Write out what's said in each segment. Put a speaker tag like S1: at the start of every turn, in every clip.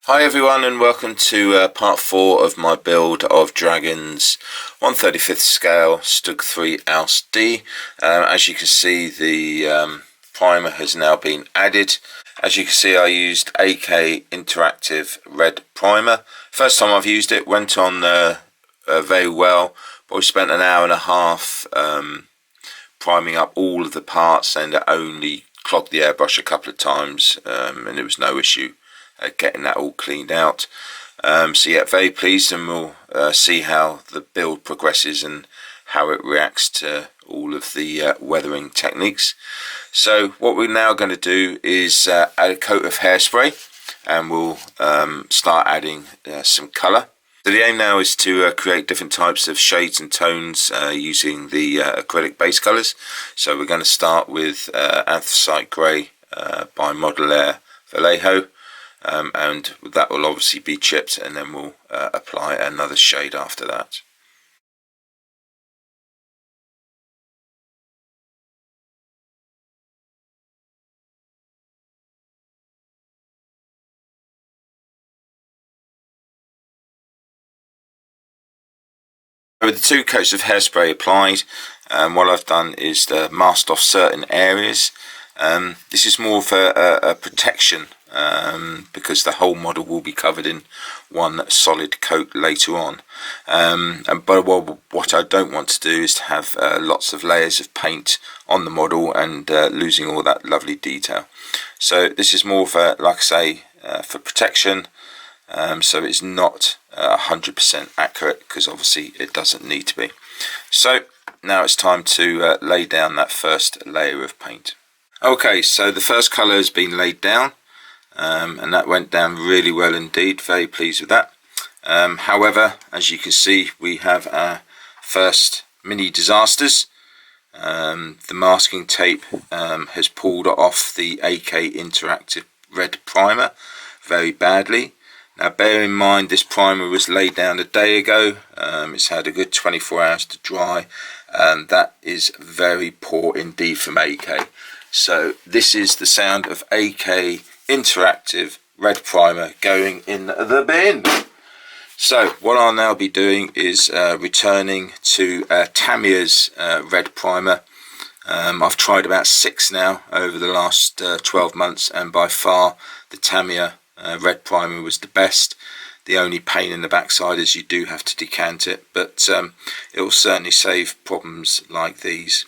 S1: Hi everyone, and welcome to part 4 of my build of Dragon's 1/35th scale Stug 3 Ausf. As you can see, the primer has now been added. As you can see, I used AK Interactive Red Primer. First time I've used it, went on very well, but we spent an hour and a half priming up all of the parts, and it only clogged the airbrush a couple of times, and it was no issue getting that all cleaned out. So yeah, very pleased, and we'll see how the build progresses and how it reacts to all of the weathering techniques. So what we're now going to do is add a coat of hairspray, and we'll start adding some colour. So the aim now is to create different types of shades and tones using the acrylic base colours. So we're going to start with Anthracite Grey by Modellbau, and that will obviously be chipped, and then we'll apply another shade after that. With the 2 coats of hairspray applied, what I've done is masked off certain areas. This is more of a protection, because the whole model will be covered in one solid coat later on. But what I don't want to do is to have lots of layers of paint on the model and losing all that lovely detail. So this is more for, like I say, for protection. So it's not 100% accurate, because obviously it doesn't need to be. So now it's time to lay down that first layer of paint. Okay, so the first colour has been laid down, and that went down really well indeed. Very pleased with that. However, as you can see, we have our first mini disasters. The masking tape has pulled off the AK Interactive Red Primer very badly. Now bear in mind, this primer was laid down a day ago. It's had a good 24 hours to dry, and that is very poor indeed from AK. So this is the sound of AK Interactive Red Primer going in the bin. So what I'll now be doing is returning to Tamiya's Red Primer. I've tried about 6 now over the last 12 months, and by far the Tamiya Red Primer was the best. The only pain in the backside is you do have to decant it, but it will certainly save problems like these.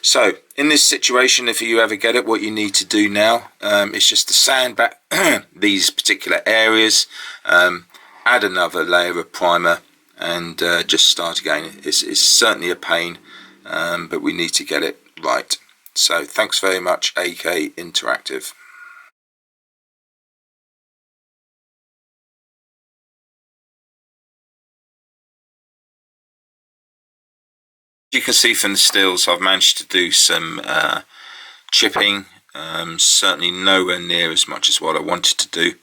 S1: So in this situation, if you ever get it, what you need to do now is just to sand back these particular areas, add another layer of primer, and just start again. It's certainly a pain, but we need to get it right. So thanks very much, AK Interactive. You can see from the stills, I've managed to do some chipping, certainly nowhere near as much as what I wanted to do,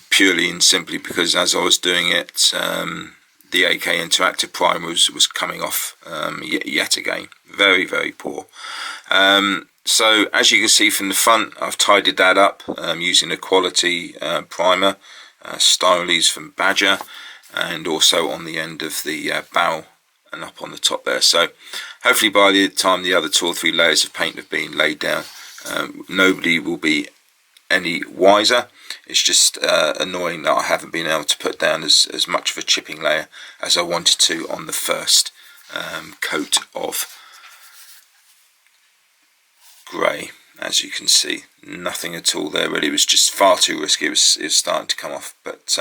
S1: purely and simply because as I was doing it, the AK Interactive Primer was coming off yet again. Very, very poor. So as you can see from the front, I've tidied that up using a quality primer, Styles from Badger, and also on the end of the bow and up on the top there. So hopefully by the time the other 2 or 3 layers of paint have been laid down, nobody will be any wiser. It's just annoying that I haven't been able to put down as much of a chipping layer as I wanted to on the first coat of grey. As you can see, nothing at all there really. It was just far too risky. It was starting to come off, but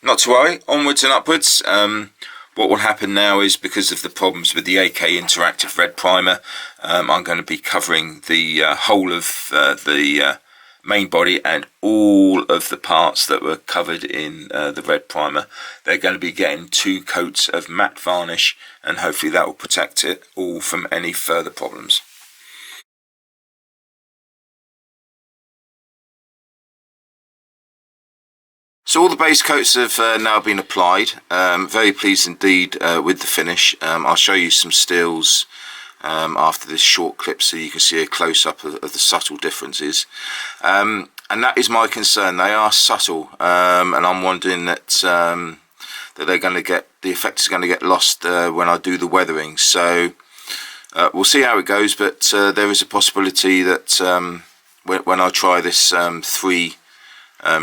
S1: not to worry, onwards and upwards. What will happen now is, because of the problems with the AK Interactive Red Primer, I'm going to be covering the whole of the main body and all of the parts that were covered in the red primer. They're going to be getting 2 coats of matte varnish, and hopefully that will protect it all from any further problems. So all the base coats have now been applied. Very pleased indeed with the finish. I'll show you some stills after this short clip so you can see a close-up of the subtle differences. And that is my concern. They are subtle, and I'm wondering that that they're going to get, the effect is going to get lost when I do the weathering. So we'll see how it goes, but there is a possibility that when I try this three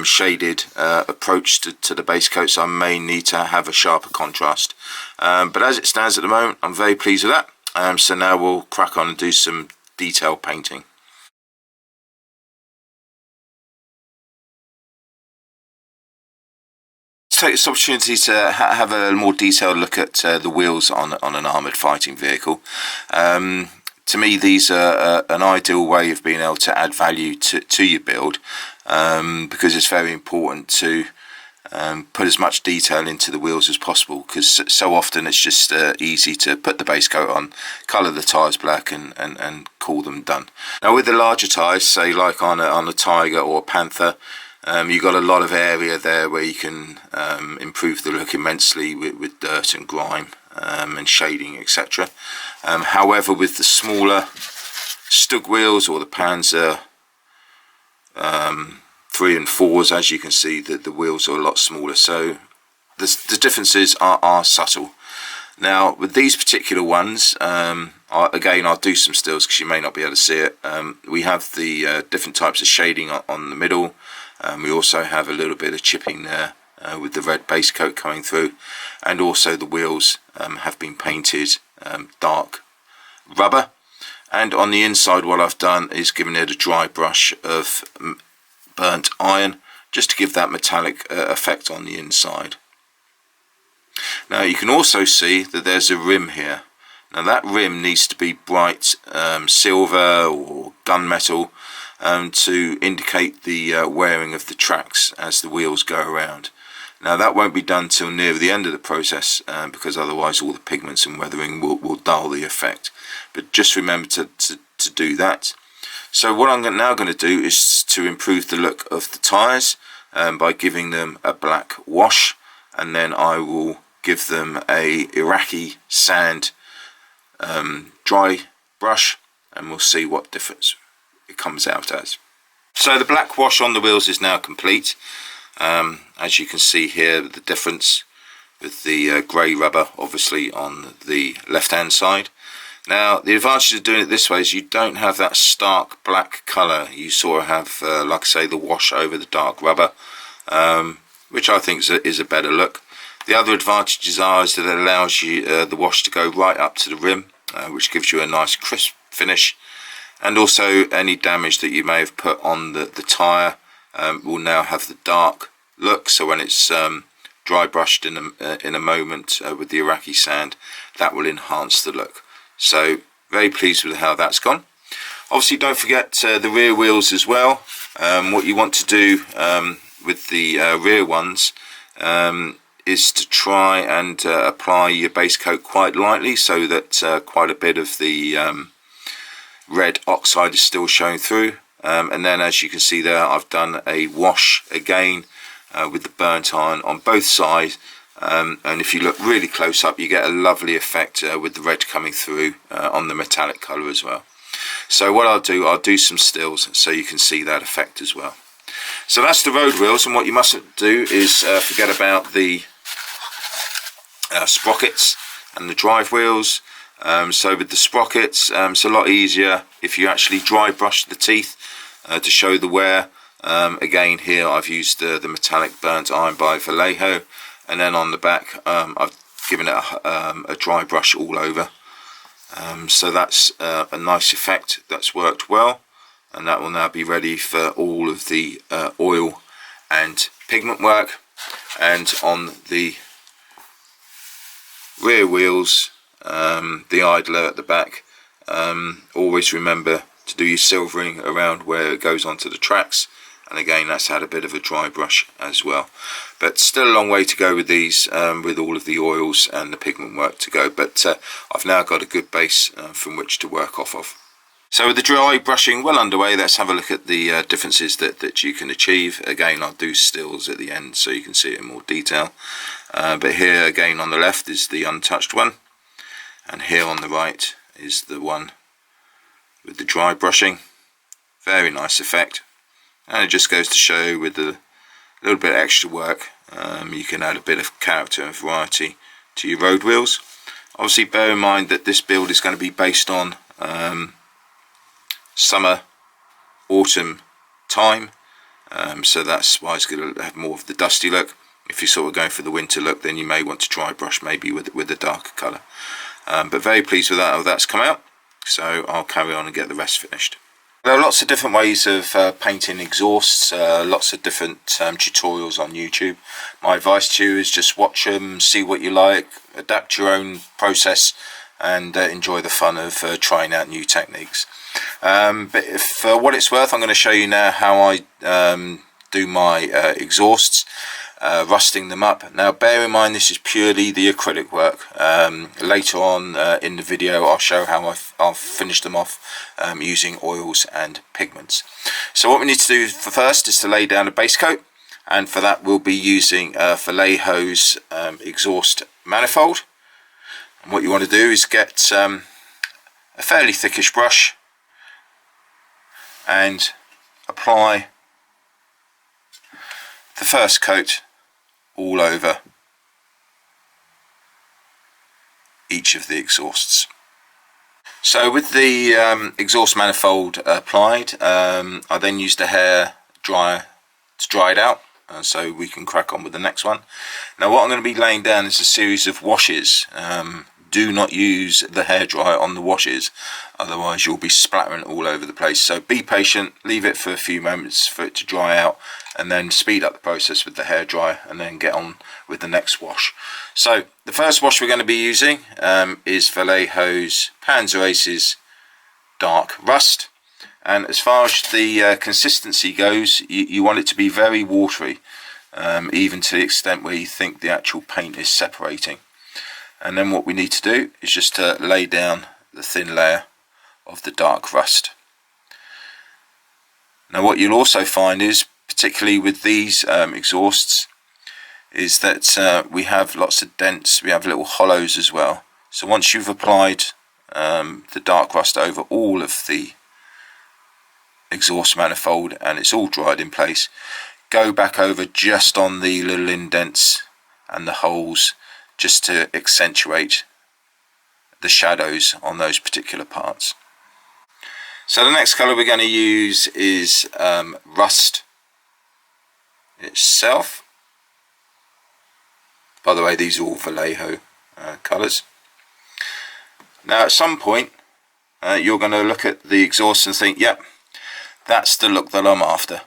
S1: shaded approach to the base coats, I may need to have a sharper contrast. But as it stands at the moment, I'm very pleased with that. So now we'll crack on and do some detail painting. Take this opportunity to have a more detailed look at the wheels on an armoured fighting vehicle. To me, these are an ideal way of being able to add value to your build, because it's very important to put as much detail into the wheels as possible, because so often it's just easy to put the base coat on, colour the tyres black and call them done. Now with the larger tyres, say like on a Tiger or a Panther, you've got a lot of area there where you can improve the look immensely with dirt and grime and shading, etc. However, with the smaller Stug wheels or the Panzer 3 and 4s, as you can see, the wheels are a lot smaller, so the differences are subtle. Now with these particular ones, again I'll do some stills because you may not be able to see it. We have the different types of shading on the middle. We also have a little bit of chipping there with the red base coat coming through, and also the wheels have been painted dark rubber. And on the inside, what I've done is given it a dry brush of burnt iron, just to give that metallic effect on the inside. Now you can also see that there's a rim here. Now that rim needs to be bright silver or gunmetal, to indicate the wearing of the tracks as the wheels go around. Now that won't be done till near the end of the process, because otherwise all the pigments and weathering will dull the effect. But just remember to do that. So what I'm now going to do is to improve the look of the tyres by giving them a black wash, and then I will give them a Iraqi sand dry brush, and we'll see what difference it comes out as. So the black wash on the wheels is now complete. As you can see here, the difference with the grey rubber obviously on the left hand side. Now the advantage of doing it this way is you don't have that stark black colour. You sort of have, like I say, the wash over the dark rubber, which I think is a better look. The other advantages is that it allows you the wash to go right up to the rim, which gives you a nice crisp finish. And also any damage that you may have put on the tyre will now have the dark look. So when it's dry brushed in a moment with the Iraqi sand, that will enhance the look. So very pleased with how that's gone. Obviously don't forget the rear wheels as well. What you want to do with the rear ones is to try and apply your base coat quite lightly, so that quite a bit of the red oxide is still showing through, and then as you can see there, I've done a wash again with the burnt iron on both sides, and if you look really close up, you get a lovely effect with the red coming through on the metallic colour as well. So what I'll do some stills so you can see that effect as well. So that's the road wheels, and what you mustn't do is forget about the sprockets and the drive wheels. So with the sprockets, it's a lot easier if you actually dry brush the teeth to show the wear. Again here I've used the metallic burnt iron by Vallejo, and then on the back I've given it a dry brush all over. So that's a nice effect that's worked well, and that will now be ready for all of the oil and pigment work. And on the rear wheels, the idler at the back, always remember to do your silvering around where it goes onto the tracks, and again that's had a bit of a dry brush as well. But still a long way to go with these, with all of the oils and the pigment work to go, but I've now got a good base from which to work off of. So with the dry brushing well underway, let's have a look at the differences that you can achieve. Again, I'll do stills at the end so you can see it in more detail, but here again on the left is the untouched one, and here on the right is the one with the dry brushing. Very nice effect. And it just goes to show, with a little bit of extra work, you can add a bit of character and variety to your road wheels. Obviously bear in mind that this build is going to be based on summer, autumn time, so that's why it's going to have more of the dusty look. If you're sort of going for the winter look, then you may want to dry brush maybe with a darker colour. But very pleased with that, how that's come out, so I'll carry on and get the rest finished. There are lots of different ways of painting exhausts, lots of different tutorials on YouTube. My advice to you is just watch them, see what you like, adapt your own process, and enjoy the fun of trying out new techniques. But for what it's worth, I'm going to show you now how I do my exhausts, rusting them up. Now bear in mind this is purely the acrylic work. Later on in the video I'll show how I'll finish them off using oils and pigments. So what we need to do first is to lay down a base coat, and for that we'll be using Vallejo's exhaust manifold. And what you want to do is get a fairly thickish brush and apply the first coat all over each of the exhausts. So with the exhaust manifold applied, I then used a hair dryer to dry it out, so we can crack on with the next one. Now what I'm going to be laying down is a series of washes. Do not use the hairdryer on the washes, otherwise you'll be splattering all over the place. So be patient, leave it for a few moments for it to dry out, and then speed up the process with the hairdryer and then get on with the next wash. So the first wash we're going to be using is Vallejo's Panzer Aces Dark Rust. And as far as the consistency goes, you want it to be very watery, even to the extent where you think the actual paint is separating. And then what we need to do is just to lay down the thin layer of the dark rust. Now what you'll also find is, particularly with these exhausts, is that we have lots of dents, we have little hollows as well. So once you've applied the dark rust over all of the exhaust manifold and it's all dried in place, go back over just on the little indents and the holes, just to accentuate the shadows on those particular parts. So the next colour we're going to use is Rust itself. By the way, these are all Vallejo colours. Now at some point you're going to look at the exhaust and think, yep, that's the look that I'm after.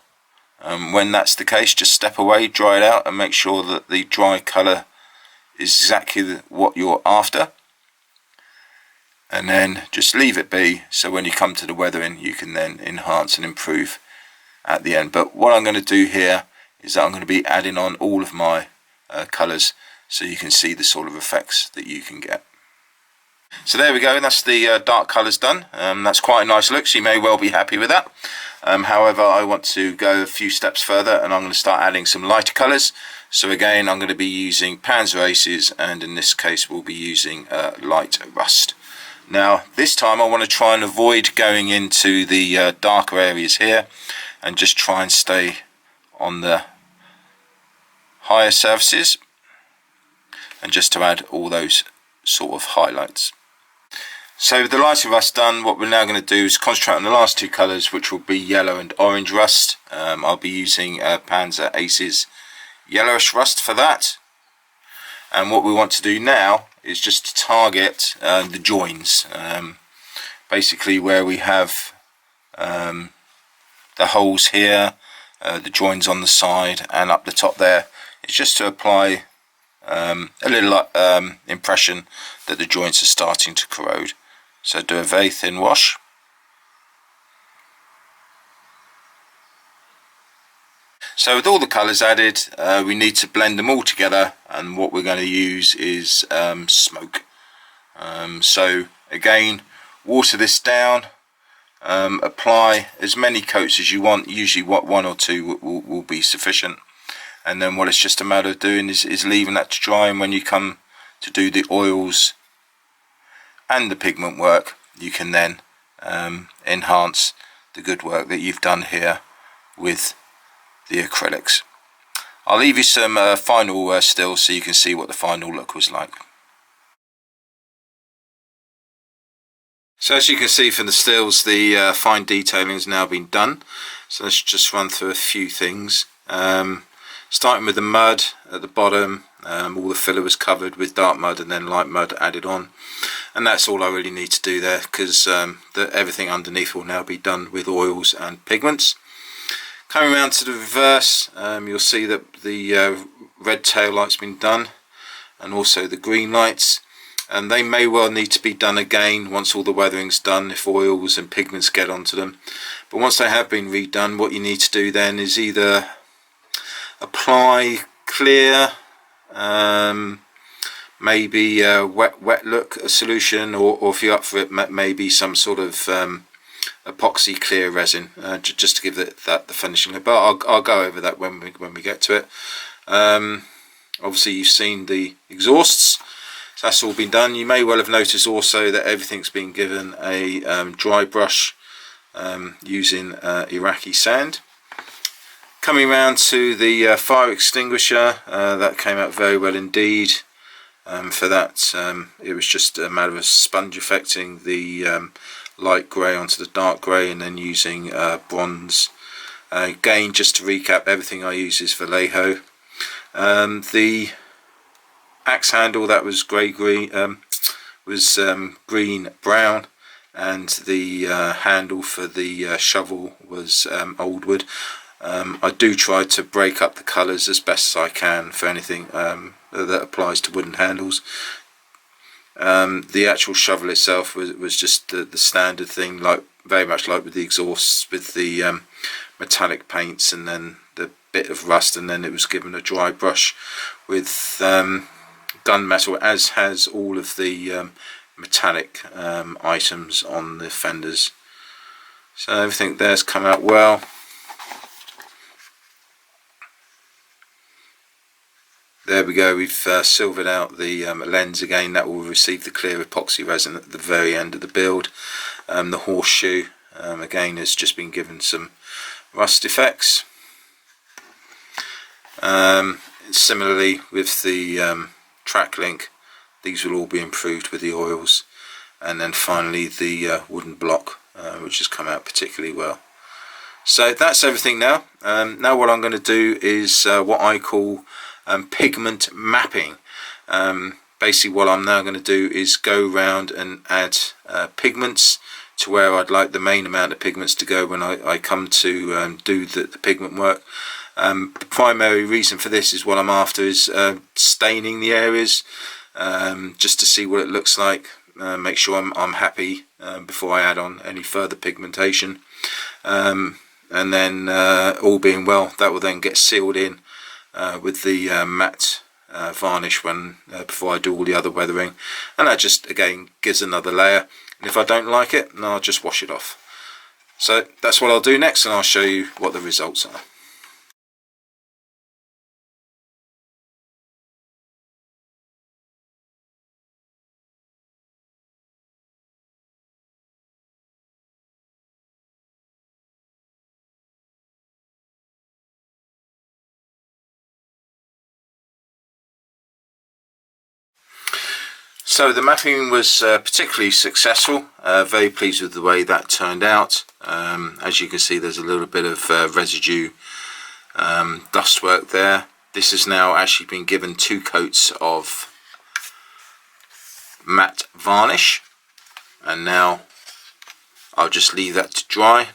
S1: When that's the case, just step away, dry it out, and make sure that the dry colour is exactly what you're after, and then just leave it be, so when you come to the weathering you can then enhance and improve at the end. But what I'm going to do here is that I'm going to be adding on all of my colours, so you can see the sort of effects that you can get. So there we go, that's the dark colours done. That's quite a nice look, so you may well be happy with that. However, I want to go a few steps further, and I'm going to start adding some lighter colours. So again, I'm going to be using Panzer Aces, and in this case we'll be using light rust. Now this time I want to try and avoid going into the darker areas here, and just try and stay on the higher surfaces, and just to add all those sort of highlights. So with the lighter rust done, what we're now going to do is concentrate on the last two colours, which will be yellow and orange rust. I'll be using Panzer Aces yellowish rust for that. And what we want to do now is just to target the joins, basically where we have the holes here, the joins on the side and up the top there. It's just to apply a little impression that the joints are starting to corrode. So do a very thin wash. So with all the colours added, we need to blend them all together, and what we're going to use is smoke. So again, water this down, apply as many coats as you want. Usually one or two will be sufficient, and then what it's just a matter of doing is leaving that to dry, and when you come to do the oils and the pigment work, you can then enhance the good work that you've done here with the acrylics. I'll leave you some final stills so you can see what the final look was like. So as you can see from the stills, the fine detailing has now been done. So let's just run through a few things. Starting with the mud at the bottom, all the filler was covered with dark mud and then light mud added on. And that's all I really need to do there, because everything underneath will now be done with oils and pigments. Coming around to the reverse, you'll see that the red tail light's been done, and also the green lights, and they may well need to be done again once all the weathering's done, if oils and pigments get onto them. But once they have been redone, what you need to do then is either apply clear, maybe wet look solution, or if you're up for it, maybe some sort of epoxy clear resin, just to give it the finishing look. But I'll go over that when we get to it. Obviously you've seen the exhausts, so that's all been done. You may well have noticed also that everything's been given a dry brush using Iraqi sand. Coming round to the fire extinguisher, that came out very well indeed. For that, it was just a matter of sponge affecting the light grey onto the dark grey, and then using bronze. Again, just to recap, everything I use is Vallejo. The axe handle, that was green brown, and the handle for the shovel was old wood. I do try to break up the colours as best as I can for anything that applies to wooden handles. The actual shovel itself was just the standard thing, very much like with the exhausts, with the metallic paints and then the bit of rust, and then it was given a dry brush with gunmetal, as has all of the metallic items on the fenders. So everything there's come out well. There we go, we've silvered out the lens again. That will receive the clear epoxy resin at the very end of the build. The horseshoe, again, has just been given some rust effects. Similarly with the track link, these will all be improved with the oils. And then finally the wooden block, which has come out particularly well. So that's everything now. Now what I'm going to do is what I call pigment mapping. Basically what I'm now going to do is go around and add pigments to where I'd like the main amount of pigments to go when I come to do the pigment work. The primary reason for this is what I'm after is staining the areas, just to see what it looks like, make sure I'm happy before I add on any further pigmentation, and then all being well, that will then get sealed in with the matte varnish before I do all the other weathering, and that just again gives another layer. And if I don't like it, then I'll just wash it off. So that's what I'll do next, and I'll show you what the results are. So the mapping was particularly successful. Very pleased with the way that turned out. As you can see, there's a little bit of residue dust work there. This has now actually been given 2 coats of matte varnish, and now I'll just leave that to dry,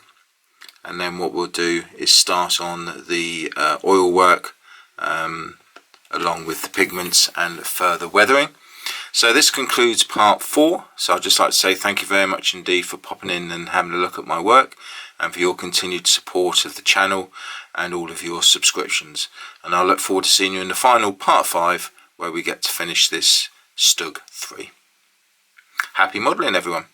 S1: and then what we'll do is start on the oil work along with the pigments and further weathering. So this concludes part 4. So I'd just like to say thank you very much indeed for popping in and having a look at my work, and for your continued support of the channel and all of your subscriptions. And I look forward to seeing you in the final part 5, where we get to finish this Stug 3. Happy modelling, everyone.